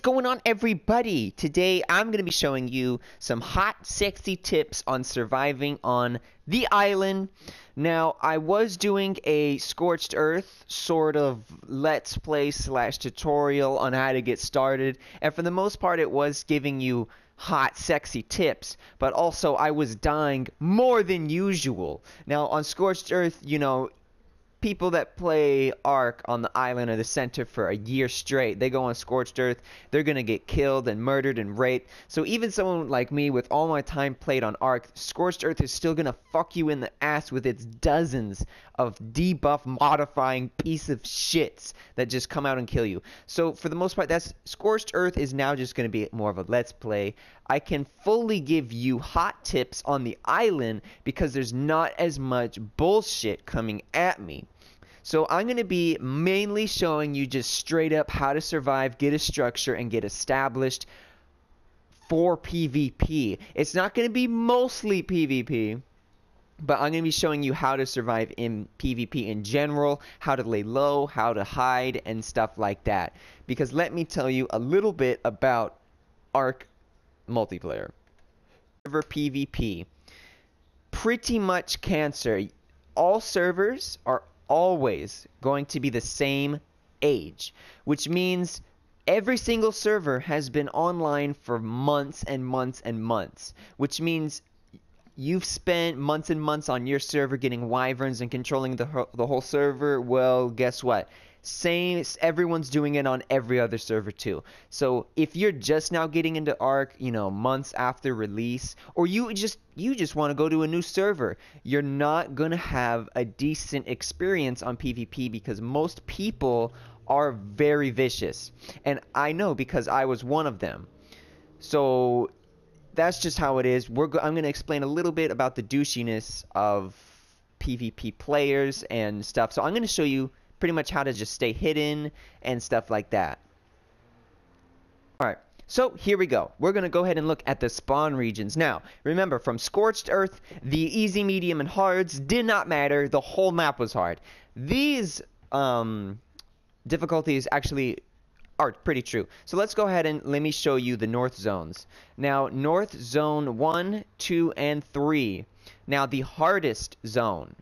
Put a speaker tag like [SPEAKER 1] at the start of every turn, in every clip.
[SPEAKER 1] going on, everybody? Today I'm going to be showing you some hot, sexy tips on surviving on the island. Now, I was doing a Scorched Earth sort of let's play slash tutorial on how to get started, and for the most part it was giving you hot, sexy tips, but also I was dying more than usual. Now, on Scorched Earth, you know, people that play Ark on the island or the center for a year straight, they go on Scorched Earth, they're gonna get killed and murdered and raped. So even someone like me with all my time played on Ark, Scorched Earth is still gonna fuck you in the ass with its dozens of debuff modifying piece of shits that just come out and kill you. So for the most part, that's Scorched Earth is now just gonna be more of a let's play. I can fully give you hot tips on the island because there's not as much bullshit coming at me. So I'm going to be mainly showing you just straight up how to survive, get a structure, and get established for PvP. It's not going to be mostly PvP, but I'm going to be showing you how to survive in PvP in general, how to lay low, how to hide, and stuff like that. Because let me tell you a little bit about Ark multiplayer. Server PvP. Pretty much cancer. All servers are always going to be the same age, which means every single server has been online for months and months and months, which means you've spent months and months on your server getting wyverns and controlling the whole server. Well, guess what? Everyone's doing it on every other server too. So if you're just now getting into Ark, you know, months after release, or you just want to go to a new server, you're not gonna have a decent experience on PvP because most people are very vicious, and I know because I was one of them. So that's just how it is. I'm gonna explain a little bit about the douchiness of PvP players and stuff. So I'm gonna show you pretty much how to just stay hidden and stuff like that. Alright, so here we go. We're going to go ahead and look at the spawn regions. Now, remember, from Scorched Earth, the easy, medium, and hards did not matter. The whole map was hard. These difficulties actually are pretty true. So let's go ahead and let me show you the north zones. Now, North Zone 1, 2, and 3. Now, the hardest zone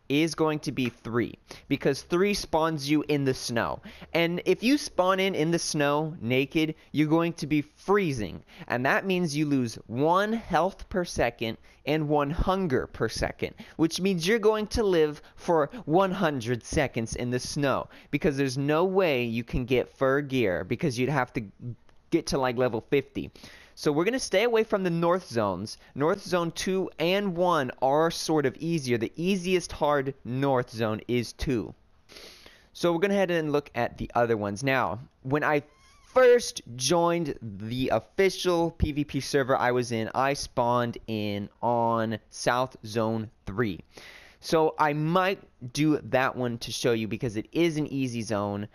[SPEAKER 1] is going to be 3, because 3 spawns you in the snow, and if you spawn in the snow naked, you're going to be freezing, and that means you lose 1 health per second and 1 hunger per second, which means you're going to live for 100 seconds in the snow, because there's no way you can get fur gear, because you'd have to get to like level 50. So we're going to stay away from the north zones. North Zone 2 and 1 are sort of easier. The easiest hard north zone is 2. So we're going to head and look at the other ones. Now, when I first joined the official PvP server I was in, I spawned in on South Zone 3. So I might do that one to show you because it is an easy zone.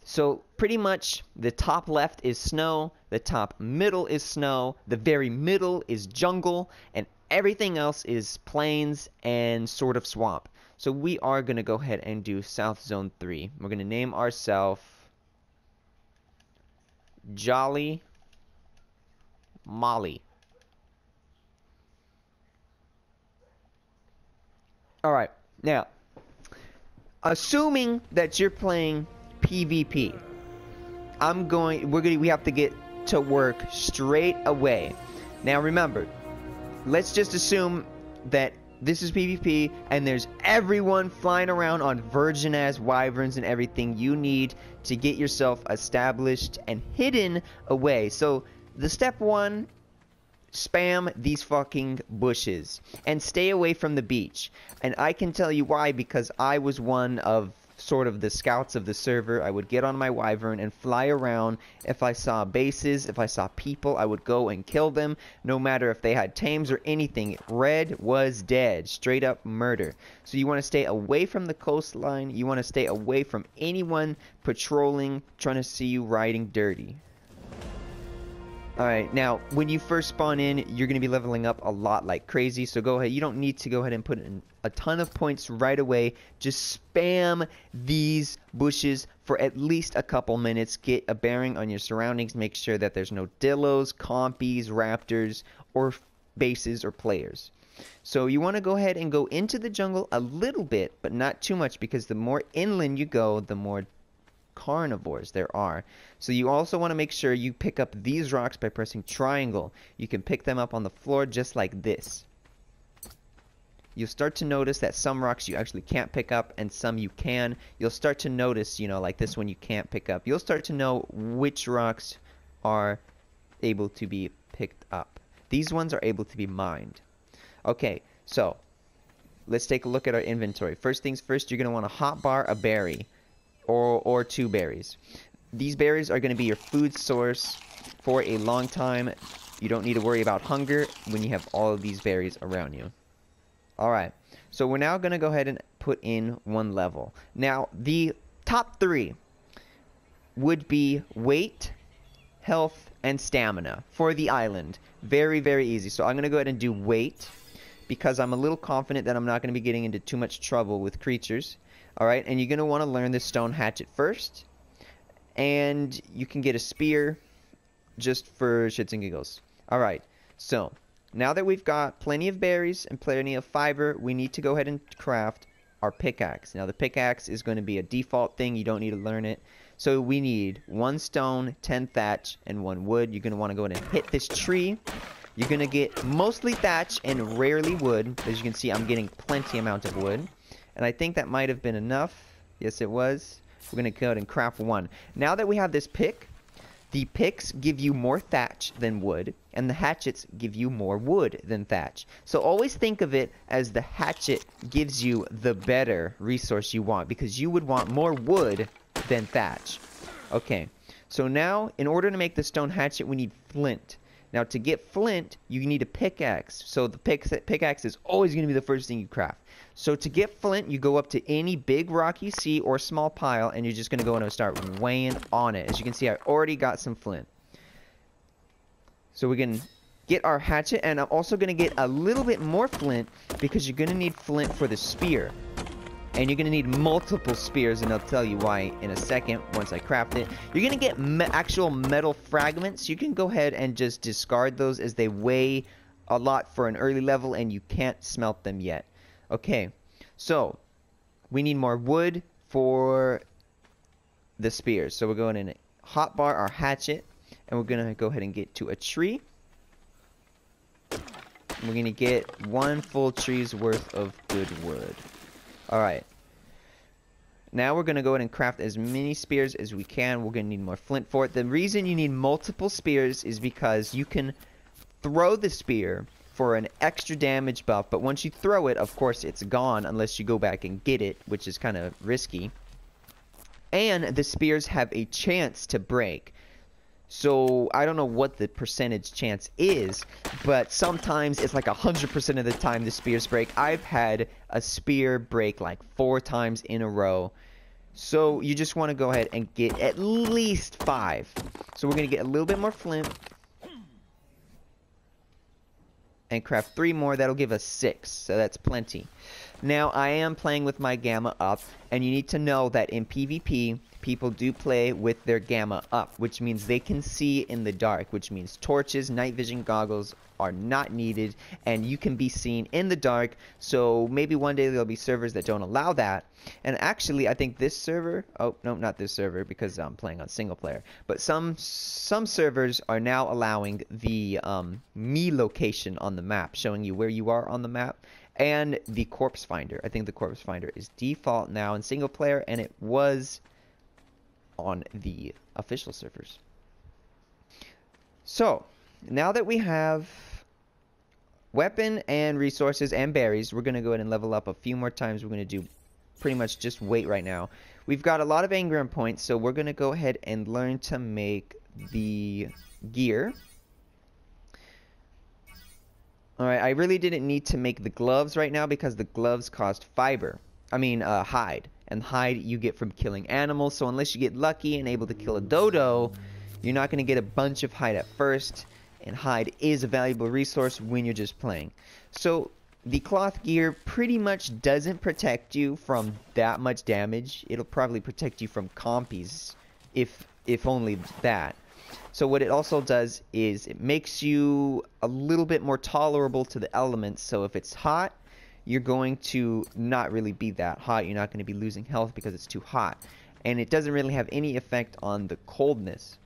[SPEAKER 1] So pretty much the top left is snow, the top middle is snow, the very middle is jungle, and everything else is plains and sort of swamp. So we are going to go ahead and do South Zone 3. We're going to name ourselves Jolly Molly. Alright, now, assuming that you're playing PvP, we have to get to work straight away. Now remember, let's just assume that this is PvP and there's everyone flying around on virgin ass wyverns and everything you need to get yourself established and hidden away. So the step 1, spam these fucking bushes and stay away from the beach. And I can tell you why, because I was one of sort of the scouts of the server. I would get on my wyvern and fly around. If I saw bases, if I saw people, I would go and kill them, no matter if they had tames or anything. Red was dead. Straight up murder. So you want to stay away from the coastline. You want to stay away from anyone patrolling, trying to see you riding dirty. Alright, now, when you first spawn in, you're going to be leveling up a lot like crazy, so go ahead. You don't need to go ahead and put in a ton of points right away. Just spam these bushes for at least a couple minutes. Get a bearing on your surroundings. Make sure that there's no Dillos, compies, raptors, or bases or players. So you want to go ahead and go into the jungle a little bit, but not too much, because the more inland you go, the more carnivores there are. So you also want to make sure you pick up these rocks by pressing triangle. You can pick them up on the floor just like this. You'll start to notice that some rocks you actually can't pick up and some you can. You'll start to notice, you know, like this one you can't pick up. You'll start to know which rocks are able to be picked up. These ones are able to be mined. Okay, so let's take a look at our inventory. First things first, you're going to want to hotbar a berry. Or 2 berries. These berries are going to be your food source for a long time. You don't need to worry about hunger when you have all of these berries around you. Alright, so we're now going to go ahead and put in 1 level. Now, the top 3 would be weight, health, and stamina for the island. Very, very easy. So I'm going to go ahead and do weight, because I'm a little confident that I'm not going to be getting into too much trouble with creatures. Alright, and you're going to want to learn the stone hatchet first. And you can get a spear just for shits and giggles. Alright, so now that we've got plenty of berries and plenty of fiber, we need to go ahead and craft our pickaxe. Now the pickaxe is going to be a default thing. You don't need to learn it. So we need 1 stone, 10 thatch, and 1 wood. You're going to want to go ahead and hit this tree. You're going to get mostly thatch and rarely wood. As you can see, I'm getting plenty amount of wood. And I think that might have been enough. Yes, it was. We're going to go ahead and craft 1. Now that we have this pick, the picks give you more thatch than wood, and the hatchets give you more wood than thatch. So always think of it as the hatchet gives you the better resource you want, because you would want more wood than thatch. Okay, so now in order to make the stone hatchet, we need flint. Now to get flint, you need a pickaxe. So the pickaxe is always going to be the first thing you craft. So to get flint, you go up to any big rock you see or small pile, and you're just going to go in and start weighing on it. As you can see, I already got some flint. So we can get our hatchet, and I'm also going to get a little bit more flint, because you're going to need flint for the spear. And you're going to need multiple spears, and I'll tell you why in a second once I craft it. You're going to get actual metal fragments. You can go ahead and just discard those, as they weigh a lot for an early level, and you can't smelt them yet. Okay, so we need more wood for the spears. So we're going to hotbar our hatchet, and we're going to go ahead and get to a tree. We're going to get 1 full tree's worth of good wood. Alright. Now we're going to go ahead and craft as many spears as we can. We're going to need more flint for it. The reason you need multiple spears is because you can throw the spear for an extra damage buff, but once you throw it, of course, it's gone unless you go back and get it, which is kind of risky. And the spears have a chance to break. So I don't know what the percentage chance is, but sometimes it's like 100% of the time the spears break. I've had a spear break like 4 times in a row. So you just want to go ahead and get at least 5. So we're going to get a little bit more flint. And craft 3 more. That'll give us 6. So that's plenty. Now I am playing with my gamma up. And you need to know that in PvP, people do play with their gamma up, which means they can see in the dark, which means torches, night vision goggles are not needed, and you can be seen in the dark. So maybe one day there'll be servers that don't allow that. And actually, I think this server, oh no, not this server, because I'm playing on single player, but some servers are now allowing the me location on the map, showing you where you are on the map, and the corpse finder. I think the corpse finder is default now in single player, and it was on the official servers. So now that we have weapon and resources and berries, we're going to go ahead and level up a few more times. We're going to do pretty much just weight right now. We've got a lot of engram points, so we're going to go ahead and learn to make the gear. Alright, I really didn't need to make the gloves right now because the gloves cost fiber. I mean, hide. And hide you get from killing animals, so unless you get lucky and able to kill a dodo, You're not going to get a bunch of hide at first, and hide is a valuable resource when you're just playing. So the cloth gear pretty much doesn't protect you from that much damage. It'll probably protect you from compies, if only that. So what it also does is it makes you a little bit more tolerable to the elements. So if it's hot, you're going to not really be that hot. You're not going to be losing health because it's too hot. And it doesn't really have any effect on the coldness.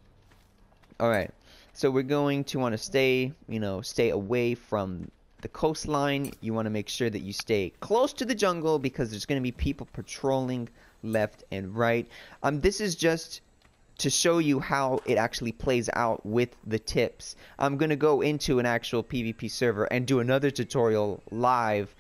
[SPEAKER 1] Alright, so we're going to want to stay away from the coastline. You want to make sure that you stay close to the jungle because there's going to be people patrolling left and right. This is just to show you how it actually plays out with the tips. I'm going to go into an actual PvP server and do another tutorial live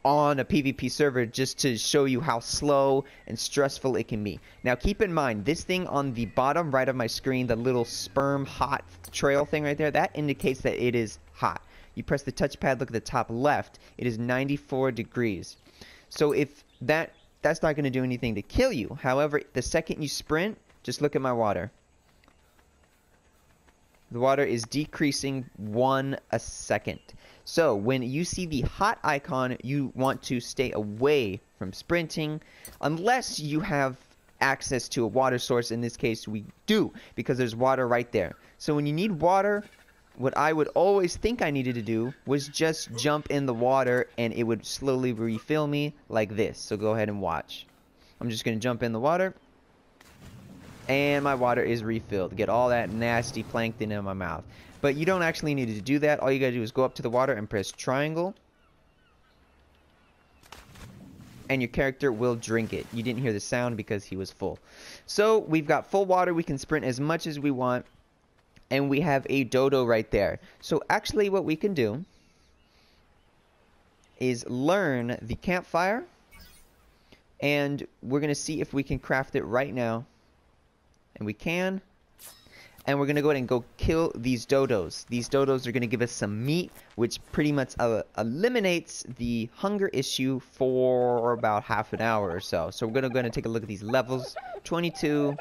[SPEAKER 1] on a PvP server just to show you how slow and stressful it can be. Now keep in mind, this thing on the bottom right of my screen, the little sperm hot trail thing right there, that indicates that it is hot. You press the touchpad, look at the top left, it is 94 degrees. So if that's not going to do anything to kill you. However, the second you sprint, just look at my water. The water is decreasing 1 a second. So when you see the hot icon, you want to stay away from sprinting unless you have access to a water source. In this case, we do, because there's water right there. So when you need water, what I would always think I needed to do was just jump in the water and it would slowly refill me like this. So go ahead and watch. I'm just going to jump in the water. And my water is refilled. Get all that nasty plankton in my mouth. But you don't actually need to do that. All you gotta do is go up to the water and press triangle. And your character will drink it. You didn't hear the sound because he was full. So we've got full water. We can sprint as much as we want. And we have a dodo right there. So actually what we can do is learn the campfire. And we're gonna see if we can craft it right now. And we can. And we're going to go ahead and go kill these dodos. These dodos are going to give us some meat, which pretty much eliminates the hunger issue for about half an hour or so. So we're going to go ahead and take a look at these levels. 22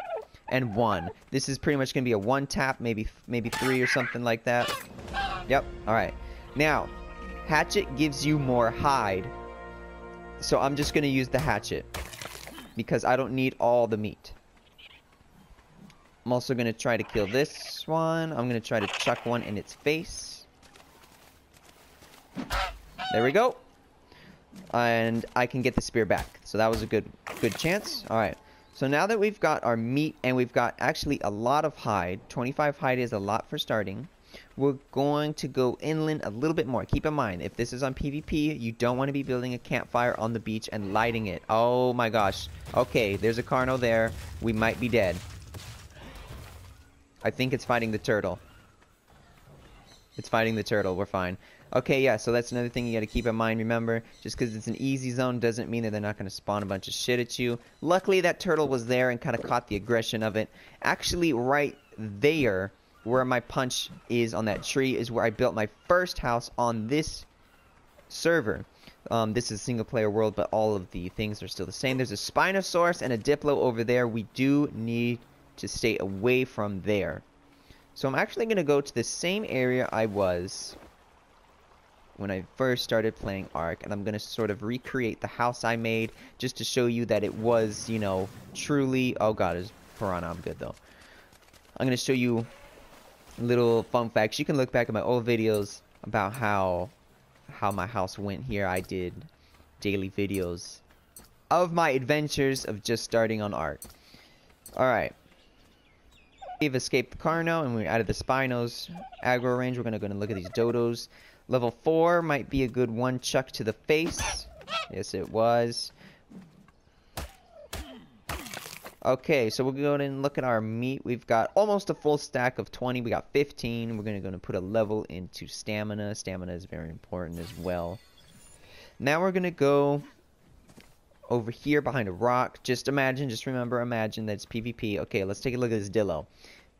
[SPEAKER 1] and 1. This is pretty much going to be a one tap, maybe 3 or something like that. Yep. Alright. Now, hatchet gives you more hide. So I'm just going to use the hatchet because I don't need all the meat. I'm also going to try to kill this one. I'm going to try to chuck one in its face. There we go. And I can get the spear back. So that was a good chance. Alright. So now that we've got our meat and we've got actually a lot of hide. 25 hide is a lot for starting. We're going to go inland a little bit more. Keep in mind, if this is on PvP, you don't want to be building a campfire on the beach and lighting it. Oh my gosh. Okay, there's a Carno there. We might be dead. I think it's fighting the turtle. It's fighting the turtle. We're fine. Okay, yeah, so that's another thing you gotta keep in mind. Remember, just because it's an easy zone doesn't mean that they're not gonna spawn a bunch of shit at you. Luckily, that turtle was there and kind of caught the aggression of it. Actually, right there, where my punch is on that tree, is where I built my first house on this server. This is a single-player world, but all of the things are still the same. There's a Spinosaurus and a Diplo over there. We do need to stay away from there. So I'm actually going to go to the same area I was when I first started playing Ark, and I'm going to sort of recreate the house I made just to show you that it was, you know, truly... Oh god, there's piranha. I'm good though. I'm going to show you little fun facts. You can look back at my old videos about how my house went here. I did daily videos of my adventures of just starting on Ark. Alright. We've escaped the Carno and we're out of the Spinos aggro range. We're going to go and look at these dodos. Level 4 might be a good one chuck to the face. Yes, it was. Okay, so we'll go and look at our meat. We've got almost a full stack of 20. We got 15. We're going to go and put a level into stamina. Stamina is very important as well. Now we're going to go over here behind a rock. Just remember, imagine that it's PvP. Okay, let's take a look at this Dillo.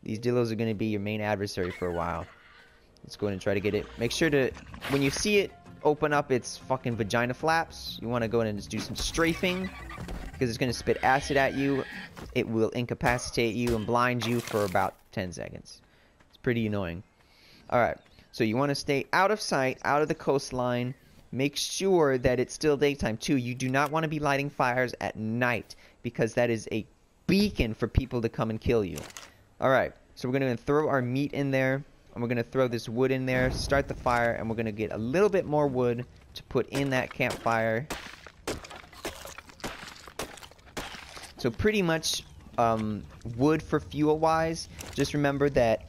[SPEAKER 1] These Dillos are going to be your main adversary for a while. Let's go ahead and try to get it. Make sure to, when you see it open up its fucking vagina flaps, you want to go in and just do some strafing. because it's going to spit acid at you. It will incapacitate you and blind you for about 10 seconds. It's pretty annoying. Alright, so you want to stay out of sight, out of the coastline. Make sure that it's still daytime too. You do not want to be lighting fires at night, because that is a beacon for people to come and kill you. Alright, so we're going to throw our meat in there, and we're going to throw this wood in there, start the fire, and we're going to get a little bit more wood to put in that campfire. So pretty much wood for fuel wise, just remember that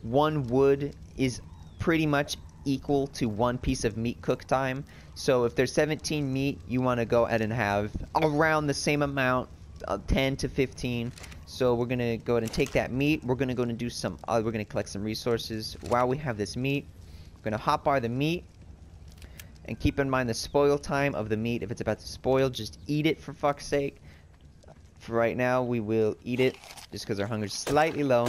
[SPEAKER 1] one wood is pretty much equal to one piece of meat cook time. So if there's 17 meat, you want to go ahead and have around the same amount, 10 to 15. So we're gonna go ahead and take that meat. We're gonna go and do some we're gonna collect some resources while we have this meat. We're gonna hotbar the meat, and keep in mind the spoil time of the meat. If it's about to spoil, just eat it, for fuck's sake. For right now, we will eat it just because our hunger is slightly low.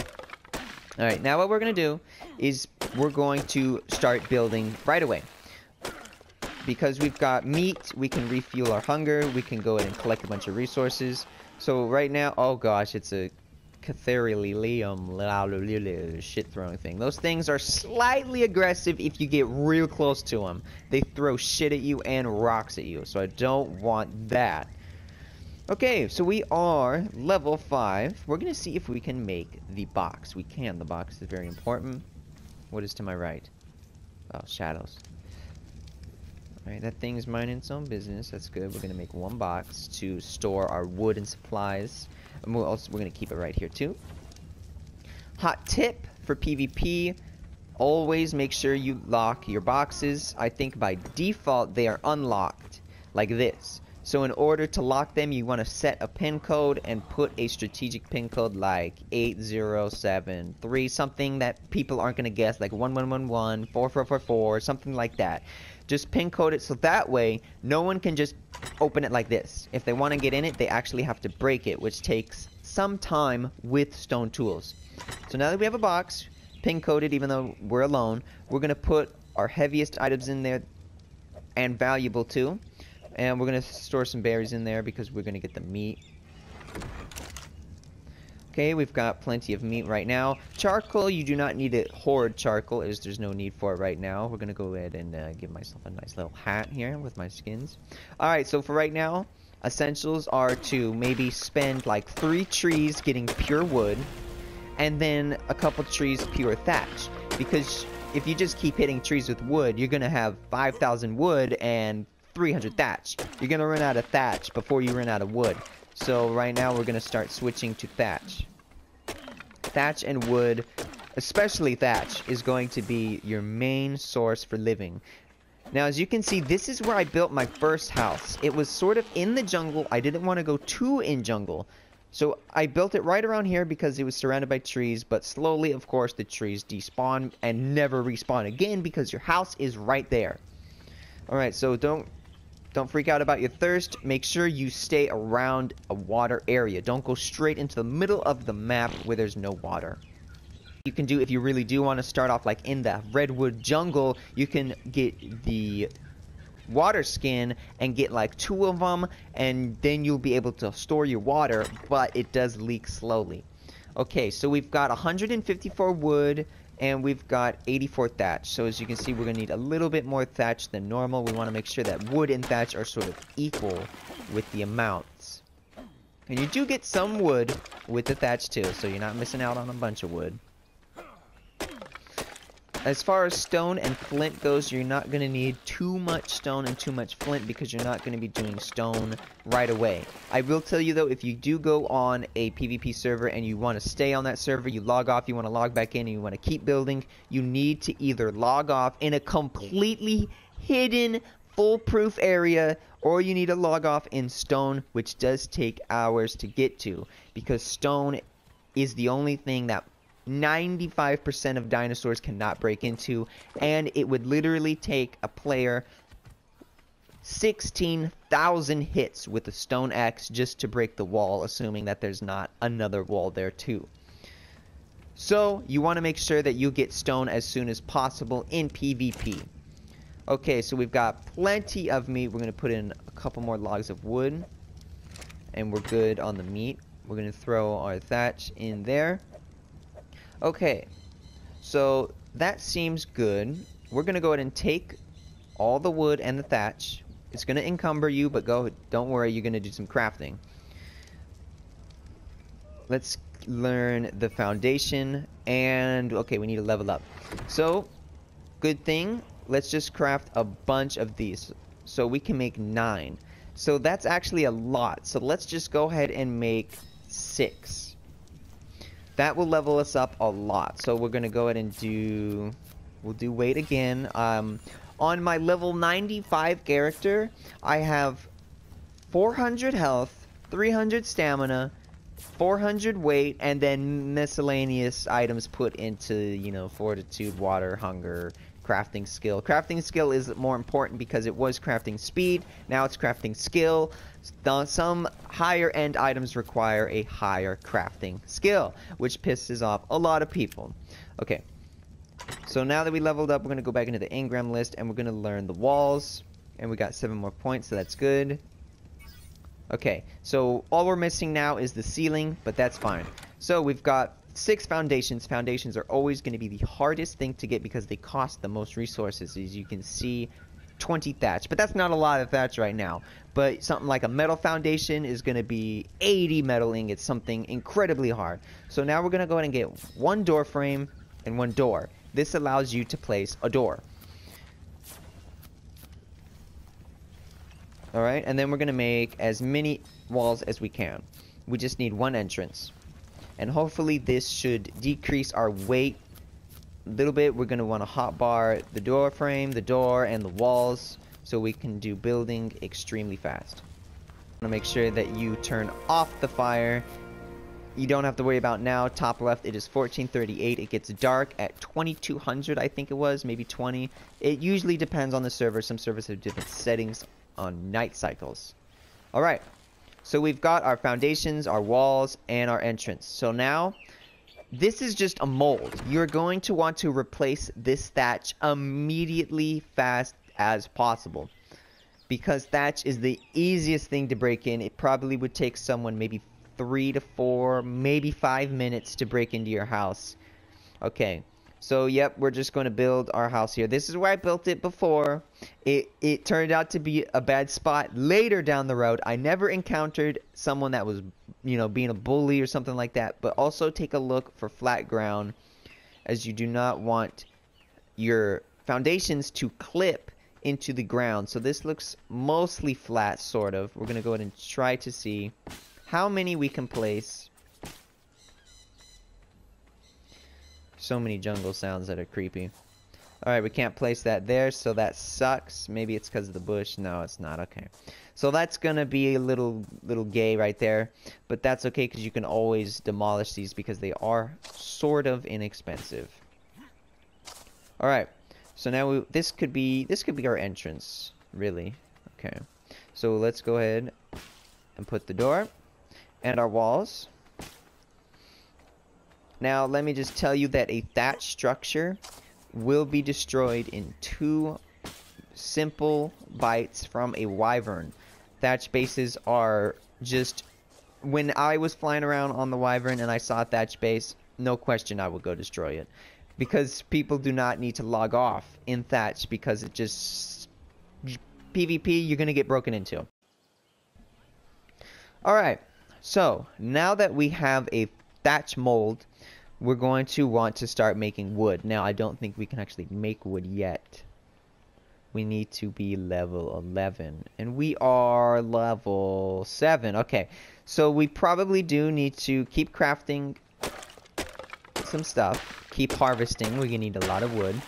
[SPEAKER 1] Alright, now what we're going to do is we're going to start building right away. Because we've got meat, we can refuel our hunger. We can go ahead and collect a bunch of resources. So right now, oh gosh, it's a Catherium shit throwing thing. Those things are slightly aggressive if you get real close to them. They throw shit at you and rocks at you, so I don't want that. Okay, so we are level 5. We're going to see if we can make the box. We can. The box is very important. What is to my right? Oh, shadows. Alright, that thing's minding its own business. That's good. We're going to make one box to store our wood and supplies. And we're going to keep it right here, too. Hot tip for PvP. Always make sure you lock your boxes. I think by default they are unlocked, like this. So in order to lock them, you want to set a pin code and put a strategic pin code like 8073, something that people aren't going to guess, like 1111, 4444, something like that. Just pin code it so that way no one can just open it like this. If they want to get in it, they actually have to break it, which takes some time with stone tools. So now that we have a box, pin coded even though we're alone, we're going to put our heaviest items in there and valuable too. And we're going to store some berries in there because we're going to get the meat. Okay, we've got plenty of meat right now. Charcoal, you do not need to hoard charcoal, as there's no need for it right now. We're going to go ahead and give myself a nice little hat here with my skins. Alright, so for right now, essentials are to maybe spend like 3 trees getting pure wood, and then a couple trees pure thatch. Because if you just keep hitting trees with wood, you're going to have 5,000 wood and 300 thatch. You're gonna run out of thatch before you run out of wood. So right now we're gonna start switching to thatch. Thatch and wood, especially thatch, is going to be your main source for living. Now as you can see, this is where I built my first house. It was sort of in the jungle. I didn't want to go too in jungle. So I built it right around here because it was surrounded by trees, but slowly of course the trees despawn and never respawn again because your house is right there. Alright, so don't freak out about your thirst. Make sure you stay around a water area. Don't go straight into the middle of the map where there's no water. You can do, if you really do want to start off like in the redwood jungle, you can get the water skin and get like 2 of them, and then you'll be able to store your water, but it does leak slowly. Okay, so we've got 154 wood, and we've got 84 thatch. So as you can see, we're going to need a little bit more thatch than normal. We want to make sure that wood and thatch are sort of equal with the amounts. And you do get some wood with the thatch too, so you're not missing out on a bunch of wood. As far as stone and flint goes, you're not going to need too much stone and too much flint because you're not going to be doing stone right away. I will tell you though, if you do go on a PvP server and you want to stay on that server, you log off, you want to log back in, and you want to keep building, you need to either log off in a completely hidden, foolproof area, or you need to log off in stone, which does take hours to get to, because stone is the only thing that 95% of dinosaurs cannot break into, and it would literally take a player 16,000 hits with a stone axe just to break the wall, assuming that there's not another wall there too. So you want to make sure that you get stone as soon as possible in PvP. Okay, so we've got plenty of meat. We're going to put in a couple more logs of wood. And we're good on the meat. We're going to throw our thatch in there. Okay, so that seems good. We're going to go ahead and take all the wood and the thatch. It's going to encumber you, but don't worry, you're going to do some crafting. Let's learn the foundation, and okay, we need to level up. So, good thing, let's just craft a bunch of these. So we can make 9. So that's actually a lot. So let's just go ahead and make 6. That will level us up a lot. So we're going to go ahead and we'll do weight again. On my level 95 character, I have 400 health, 300 stamina, 400 weight, and then miscellaneous items put into, you know, fortitude, water, hunger, crafting skill. Crafting skill is more important because it was crafting speed, now it's crafting skill. Some higher end items require a higher crafting skill, which pisses off a lot of people. Okay, so now that we leveled up, we're going to go back into the engram list, and we're going to learn the walls, and we got 7 more points, so that's good. Okay, so all we're missing now is the ceiling, but that's fine. So we've got 6 foundations. Foundations are always going to be the hardest thing to get because they cost the most resources. As you can see, 20 thatch. But that's not a lot of thatch right now. But something like a metal foundation is going to be 80 metal ingots, something incredibly hard. So now we're going to go ahead and get 1 door frame and 1 door. This allows you to place a door. Alright, and then we're going to make as many walls as we can. We just need 1 entrance. And hopefully this should decrease our weight a little bit. We're going to want to hotbar the door frame, the door, and the walls so we can do building extremely fast. I want to make sure that you turn off the fire. You don't have to worry about now. Top left, it is 1438. It gets dark at 2200, I think it was, maybe 20. It usually depends on the server. Some servers have different settings on night cycles. Alright, so we've got our foundations, our walls, and our entrance. So now, this is just a mold. You're going to want to replace this thatch immediately fast as possible. Because thatch is the easiest thing to break in. It probably would take someone maybe 3 to 4, maybe 5 minutes to break into your house. Okay, so yep, we're just going to build our house here. This is where I built it before. It turned out to be a bad spot later down the road. I never encountered someone that was, you know, being a bully or something like that. But also take a look for flat ground, as you do not want your foundations to clip into the ground. So this looks mostly flat, sort of. We're going to go ahead and try to see how many we can place. So many jungle sounds that are creepy. Alright, we can't place that there, so that sucks. Maybe it's because of the bush. No, it's not. Okay. So that's going to be a little gay right there. But that's okay, because you can always demolish these because they are sort of inexpensive. Alright. So now this could be our entrance, really. Okay. So let's go ahead and put the door and our walls. Now, let me just tell you that a thatch structure will be destroyed in 2 simple bites from a wyvern. Thatch bases are just... When I was flying around on the wyvern and I saw a thatch base, no question I would go destroy it. Because people do not need to log off in thatch because it just... PvP, you're going to get broken into. Alright, so now that we have a thatch mold, we're going to want to start making wood. Now, I don't think we can actually make wood yet. We need to be level 11. And we are level 7. Okay, so we probably do need to keep crafting some stuff. Keep harvesting. We're going to need a lot of wood.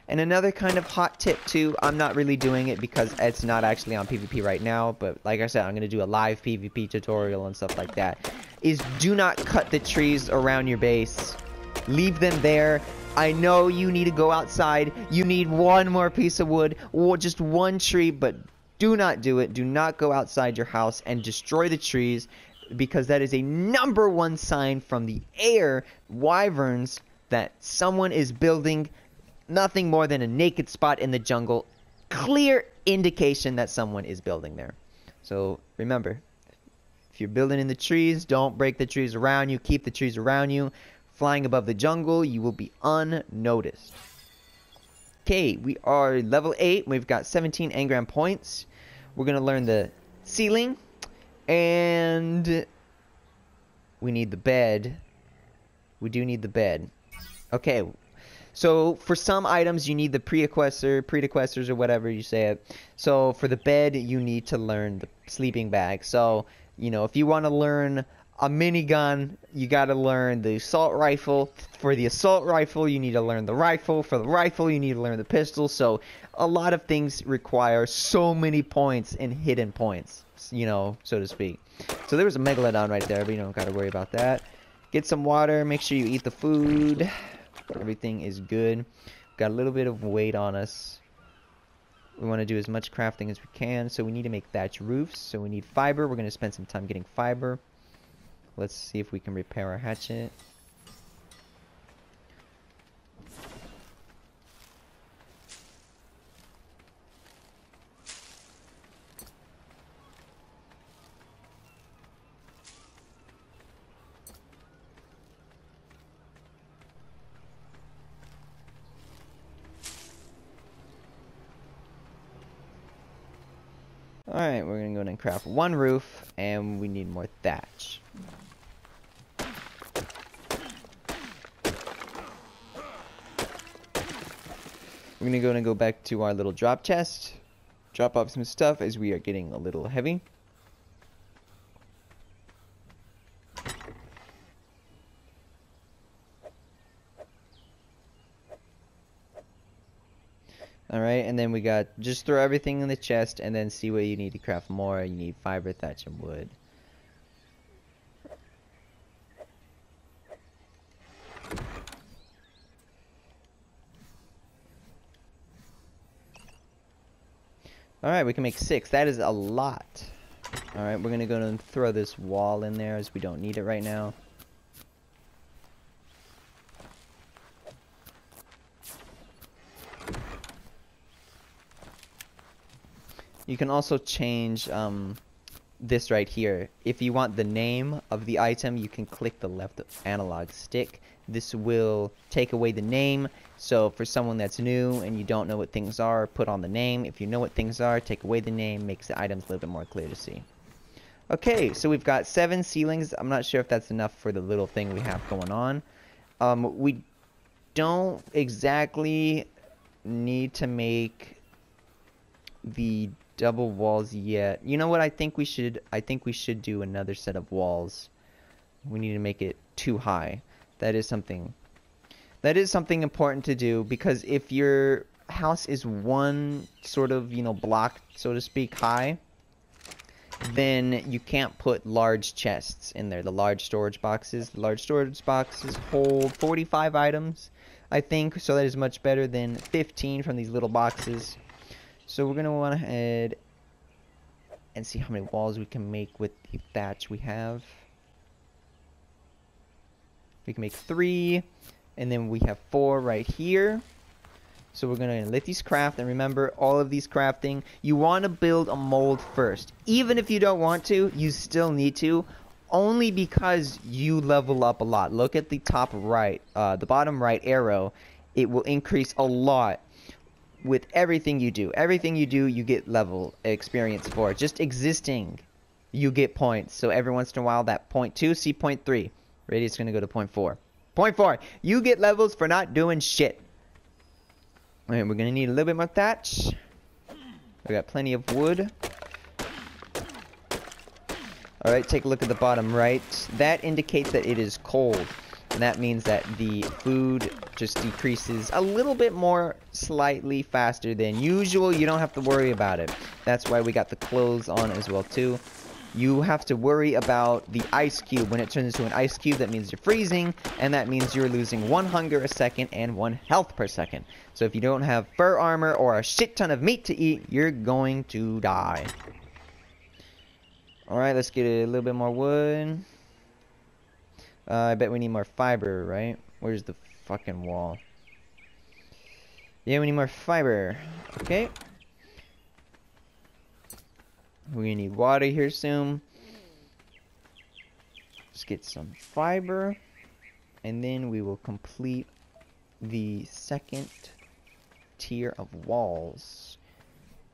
[SPEAKER 1] And another kind of hot tip too, I'm not really doing it because it's not actually on PvP right now, but like I said, I'm going to do a live PvP tutorial and stuff like that, is do not cut the trees around your base. Leave them there. I know you need to go outside. You need 1 more piece of wood, or just 1 tree, but do not do it. Do not go outside your house and destroy the trees, because that is a #1 sign from the air wyverns that someone is building nothing more than a naked spot in the jungle. Clear indication that someone is building there. So remember, if you're building in the trees, don't break the trees around you. Keep the trees around you. Flying above the jungle, you will be unnoticed. Okay, we are level 8. We've got 17 engram points. We're going to learn the ceiling. And we need the bed. We do need the bed. Okay, so for some items you need the predecessors or whatever you say it. So for the bed you need to learn the sleeping bag. So, you know, if you want to learn a minigun, you got to learn the assault rifle. For the assault rifle, you need to learn the rifle. For the rifle, you need to learn the pistol. So a lot of things require so many points and hidden points, you know, so to speak. So there was a megalodon right there, but you don't got to worry about that. Get some water. Make sure you eat the food. Everything is good. Got a little bit of weight on us. We want to do as much crafting as we can. So we need to make thatch roofs. So we need fiber. We're going to spend some time getting fiber. Let's see if we can repair our hatchet. Alright, we're going to go ahead and craft one roof, and we need more thatch. We're going to go ahead and go back to our little drop chest, drop off some stuff as we are getting a little heavy. Alright, and then we got, just throw everything in the chest and then see what you need to craft more. You need fiber, thatch, and wood. Alright, we can make 6. That is a lot. Alright, we're going to go and throw this wall in there as we don't need it right now. You can also change this right here. If you want the name of the item, you can click the left analog stick. This will take away the name. So for someone that's new and you don't know what things are, put on the name. If you know what things are, take away the name. Makes the items a little bit more clear to see. Okay, so we've got 7 ceilings. I'm not sure if that's enough for the little thing we have going on. We don't exactly need to make the double walls yet. You know what? I think we should do another set of walls. We need to make it too high. That is something important to do, because if your house is one sort of, you know, block, so to speak, high, then you can't put large chests in there. The large storage boxes. The large storage boxes hold 45 items, I think, so that is much better than 15 from these little boxes. So we're going to go ahead and see how many walls we can make with the thatch we have. We can make 3, and then we have 4 right here. So we're going to let these craft, and remember, all of these crafting, you want to build a mold first. Even if you don't want to, you still need to, only because you level up a lot. Look at the top right, the bottom right arrow. It will increase a lot with everything you do. Everything you do, you get level experience for. Just existing, you get points. So every once in a while, that 0.2, see 0.3. Ready? It's going to go to 0.4. 0.4. You get levels for not doing shit. Alright, we're going to need a little bit more thatch. We got plenty of wood. Alright, take a look at the bottom right. That indicates that it is cold. And that means that the food just decreases a little bit more, slightly faster than usual. You don't have to worry about it. That's why we got the clothes on as well too. You have to worry about the ice cube. When it turns into an ice cube, that means you're freezing, and that means you're losing 1 hunger a second and 1 health per second. So if you don't have fur armor or a shit ton of meat to eat, you're going to die. Alright, let's get a little bit more wood. I bet we need more fiber, right? Where's the fucking wall? Yeah, we need more fiber. Okay. We're gonna need water here soon. Let's get some fiber. And then we will complete the second tier of walls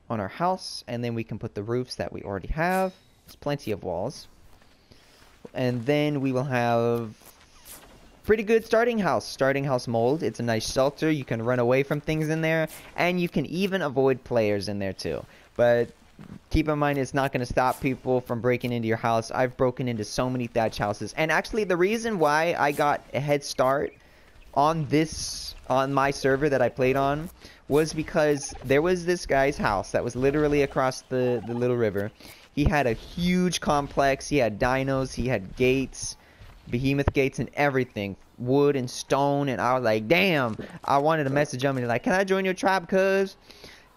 [SPEAKER 1] on our house. And then we can put the roofs that we already have. There's plenty of walls. And then we will have pretty good starting house mold. It's a nice shelter. You can run away from things in there, and you can even avoid players in there too. But keep in mind, it's not going to stop people from breaking into your house. I've broken into so many thatch houses, and actually the reason why I got a head start on my server that I played on was because there was this guy's house that was literally across the little river. He had a huge complex. He had dinos, he had gates, behemoth gates and everything, wood and stone, and I was like, damn, I wanted to message him and like, can I join your tribe, cuz?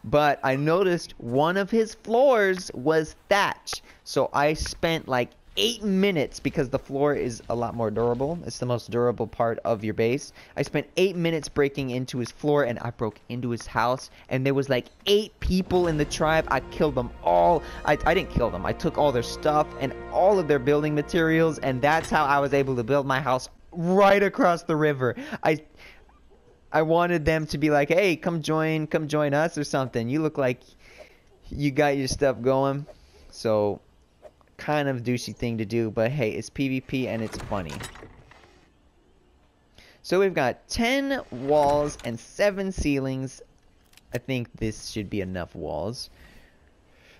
[SPEAKER 1] But I noticed one of his floors was thatch, so I spent like 8 minutes, because the floor is a lot more durable. It's the most durable part of your base. I spent 8 minutes breaking into his floor, and I broke into his house, and there was like 8 people in the tribe. I killed them all. I didn't kill them. I took all their stuff and all of their building materials, and that's how I was able to build my house right across the river. I wanted them to be like, hey, come join us or something. You look like you got your stuff going. So kind of douchey thing to do, but hey, it's PvP and it's funny. So we've got 10 walls and 7 ceilings. I think this should be enough walls.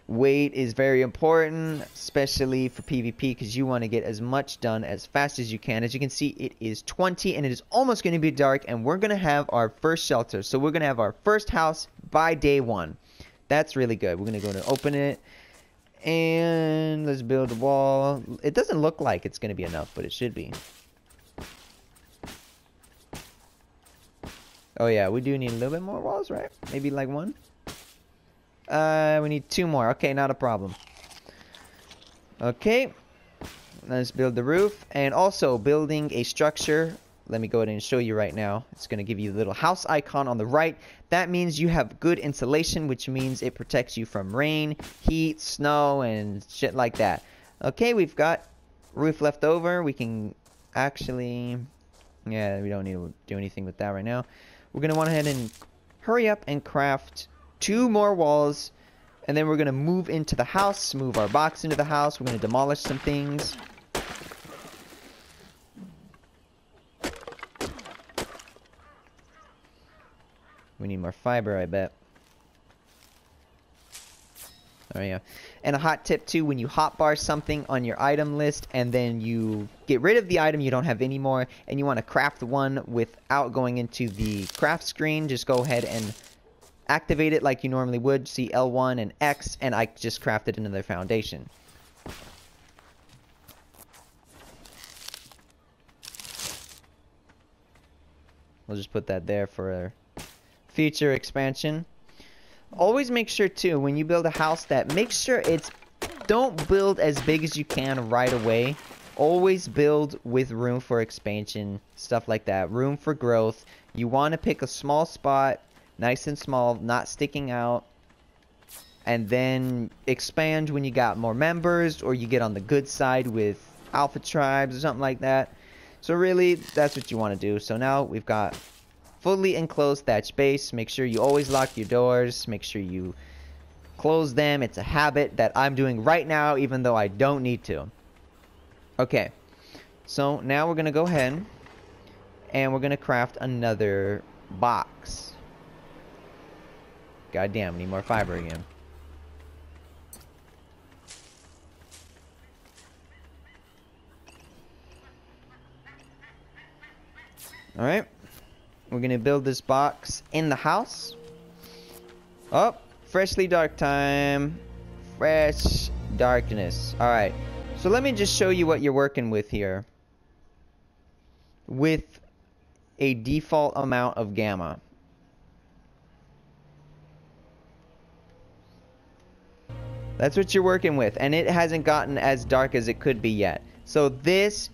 [SPEAKER 1] Weight is very important, especially for PvP, because you want to get as much done as fast as you can. As you can see, it is 20 and it is almost going to be dark, and we're going to have our first shelter. So we're going to have our first house by day 1. That's really good. We're going to go and open it. And let's build a wall. It doesn't look like it's going to be enough, but it should be. Oh yeah, we do need a little bit more walls, right? Maybe like 1? We need 2 more. Okay, not a problem. Okay. Let's build the roof. And also, building a structure. Let me go ahead and show you right now. It's going to give you the little house icon on the right. That means you have good insulation, which means it protects you from rain, heat, snow, and shit like that. Okay, we've got roof left over. We can actually... yeah, we don't need to do anything with that right now. We're going to want to head and hurry up and craft 2 more walls. And then we're going to move into the house, move our box into the house. We're going to demolish some things. We need more fiber, I bet. Oh yeah. And a hot tip too, when you hotbar something on your item list and then you get rid of the item you don't have anymore and you want to craft one without going into the craft screen, just go ahead and activate it like you normally would. See L1 and X, and I just crafted another foundation. We'll just put that there for future expansion. Always make sure too, when you build a house, that make sure don't build as big as you can right away. Always build with room for expansion, stuff like that, room for growth. You want to pick a small spot, nice and small, not sticking out, and then expand when you got more members, or you get on the good side with alpha tribes or something like that. So really, that's what you want to do. So now we've got fully enclosed thatch base. Make sure you always lock your doors. Make sure you close them. It's a habit that I'm doing right now, even though I don't need to. Okay, so now we're going to go ahead and we're going to craft another box. God damn, need more fiber again. Alright. We're going to build this box in the house. Oh, freshly dark time. Fresh darkness. Alright. So let me just show you what you're working with here. With a default amount of gamma. That's what you're working with. And it hasn't gotten as dark as it could be yet. So this...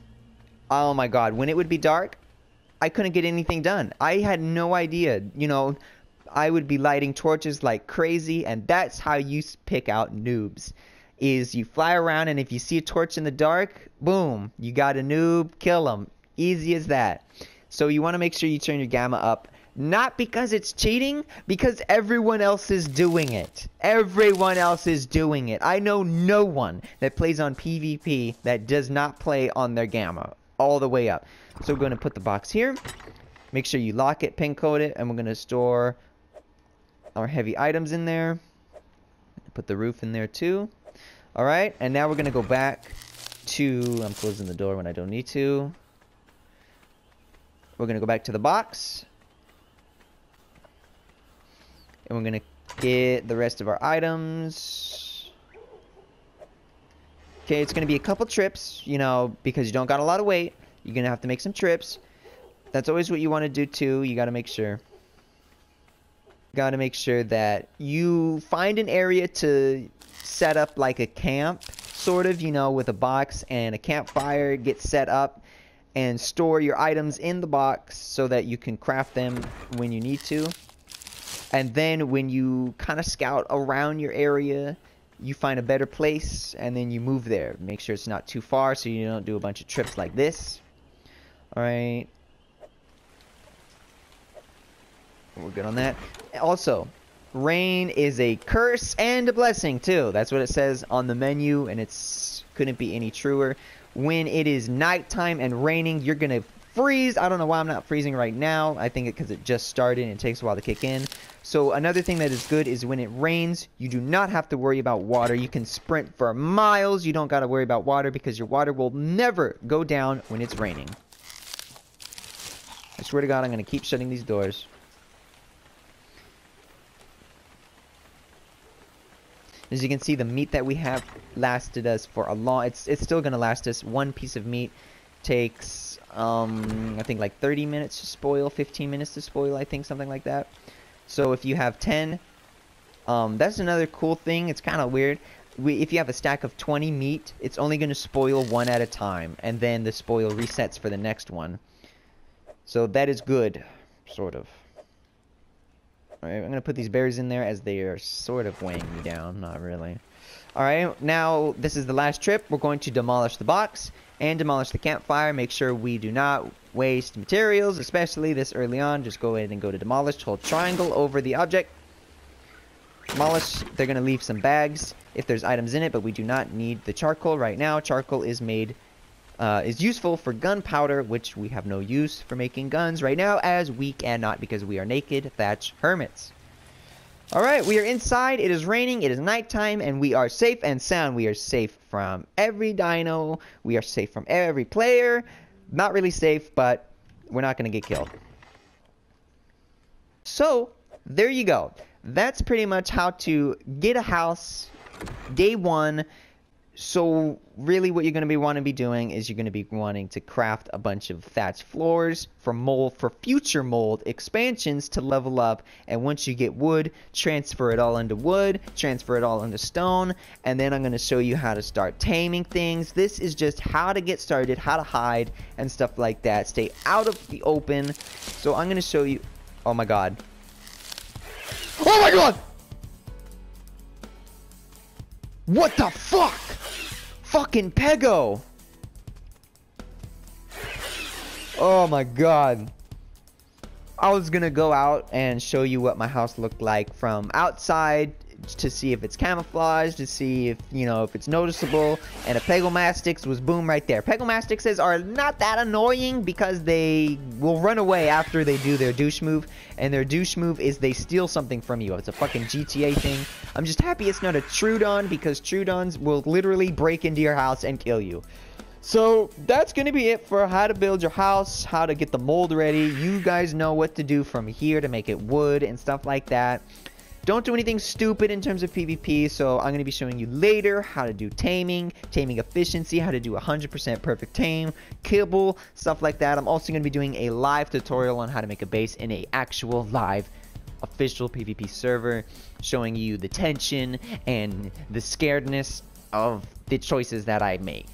[SPEAKER 1] oh my god. When it would be dark, I couldn't get anything done. I had no idea. You know, I would be lighting torches like crazy, and that's how you pick out noobs. is you fly around, and if you see a torch in the dark, boom, you got a noob, kill him. Easy as that. So you want to make sure you turn your gamma up. Not because it's cheating, because everyone else is doing it. Everyone else is doing it. I know no one that plays on PvP that does not play on their gamma all the way up. So we're going to put the box here. Make sure you lock it, pin code it, and we're going to store our heavy items in there. Put the roof in there too. Alright, and now we're going to go back to... I'm closing the door when I don't need to. We're going to go back to the box. And we're going to get the rest of our items. Okay, it's going to be a couple trips, you know, because you don't got a lot of weight. You're going to have to make some trips. That's always what you want to do too. You got to make sure. Got to make sure that you find an area to set up like a camp, sort of, you know, with a box and a campfire. Get set up and store your items in the box so that you can craft them when you need to. And then when you kind of scout around your area, you find a better place and then you move there. Make sure it's not too far so you don't do a bunch of trips like this. Alright. We're good on that. Also, rain is a curse and a blessing too. That's what it says on the menu, and it's couldn't be any truer. When it is nighttime and raining, you're gonna freeze. I don't know why I'm not freezing right now. I think because it just started and it takes a while to kick in. So another thing that is good is when it rains, you do not have to worry about water. You can sprint for miles. You don't got to worry about water because your water will never go down when it's raining. I swear to God, I'm going to keep shutting these doors. As you can see, the meat that we have lasted us for a long... It's still going to last us. One piece of meat takes, I think like 30 minutes to spoil, 15 minutes to spoil, I think, something like that. So if you have 10, that's another cool thing. It's kind of weird. If you have a stack of 20 meat, it's only going to spoil one at a time. And then the spoil resets for the next one. So that is good, sort of. Alright, I'm going to put these berries in there as they are sort of weighing me down. Not really. Alright, now this is the last trip. We're going to demolish the box and demolish the campfire. Make sure we do not waste materials, especially this early on. Just go ahead and go to demolish. Hold triangle over the object. Demolish. They're going to leave some bags if there's items in it, but we do not need the charcoal right now. Charcoal is useful for gunpowder, which we have no use for making guns right now, as we cannot because we are naked thatch hermits. Alright, we are inside, it is raining, it is nighttime, and we are safe and sound. We are safe from every dino, we are safe from every player. Not really safe, but we're not going to get killed. So, there you go. That's pretty much how to get a house day one. So really what you're going to be doing is you're going to be wanting to craft a bunch of thatch floors for future mold expansions to level up. And once you get wood, transfer it all into wood, transfer it all into stone, and then I'm going to show you how to start taming things. This is just how to get started, how to hide and stuff like that. Stay out of the open. So I'm going to show you. Oh my god. Oh my god! What the fuck? Fucking Pego! Oh my god. I was gonna go out and show you what my house looked like from outside to see if it's camouflaged, to see if, you know, if it's noticeable, and a Pegomastix was boom right there. Pegomastixes are not that annoying because they will run away after they do their douche move, and their douche move is they steal something from you. It's a fucking GTA thing. I'm just happy it's not a Trudon, because Trudons will literally break into your house and kill you. So that's going to be it for how to build your house, how to get the mold ready. You guys know what to do from here to make it wood and stuff like that. Don't do anything stupid in terms of PvP, so I'm going to be showing you later how to do taming efficiency, how to do 100% perfect tame, kibble, stuff like that. I'm also going to be doing a live tutorial on how to make a base in a actual live official PvP server, showing you the tension and the scaredness of the choices that I make.